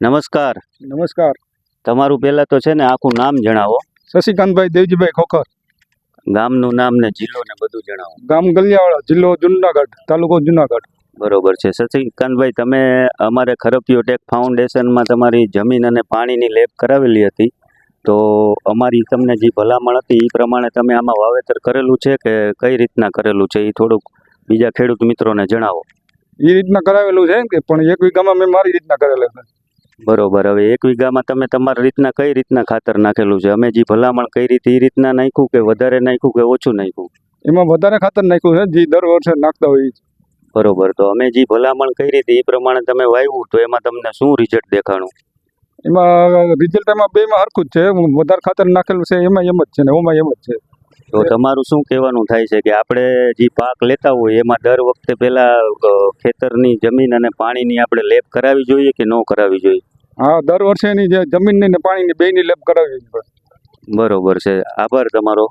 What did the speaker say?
નમસ્કાર. નમસ્કાર. તમારું પહેલા તો છે ને આખું નામ જણાવો, શશિકાંતભાઈ દેવજીભાઈ ખોખર, ગામનું નામ ને જિલ્લો ને બધું જણાવો. ગામ ગલિયાવાળા, જિલ્લો જુનાગઢ, તાલુકો જુનાગઢ. બરોબર છે. શશિકાંતભાઈ, તમે અમારે ખરપિયો ટેક ફાઉન્ડેશનમાં તમારી જમીન અને પાણીની લેબ કરાવેલી હતી, તો અમારી તમને જે ભલામણ હતી એ પ્રમાણે તમે આમાં વાવેતર કરેલું છે કે કઈ રીતના કરેલું છે એ થોડુંક બીજા ખેડૂત મિત્રોને જણાવો. એ રીતના કરાવેલું છે કે પણ 1 વીઘામાં મેં મારી રીતના કરેલું છે. બરોબર. હવે 1 વીઘામાં તમે તમારી રીતના કઈ રીતના ખાતર નાખેલું છે? અમે જે ભલામણ કઈ રીતે એ રીતના નાખ્યું કે વધારે નાખ્યું કે ઓછું નાખ્યું? એમાં વધારે ખાતર નાખ્યું છે, જે દર વર્ષે નાખતા હોય. બરોબર. તો અમે જે ભલામણ કરી હતી એ પ્રમાણે તમે વાવ્યું તો એમાં તમને શું રિઝલ્ટ દેખાણું? એમાં રિઝલ્ટ એમાં બેમાં હરખું જ છે. વધારે ખાતર નાખેલું છે એમાં એમ જ છે ને ઓમાં એમ જ છે. તો તમારું શું કહેવાનું થાય છે કે આપણે જે પાક લેતા હોય એમાં દર વખતે પહેલા ખેતરની જમીન અને પાણીની આપણે લેબ કરાવવી જોઈએ કે ન કરાવવી જોઈએ? હા, દર વર્ષે એની જે જમીનની ને પાણીની બેયની લેબ કરાવી. બરોબર છે. આભાર તમારો.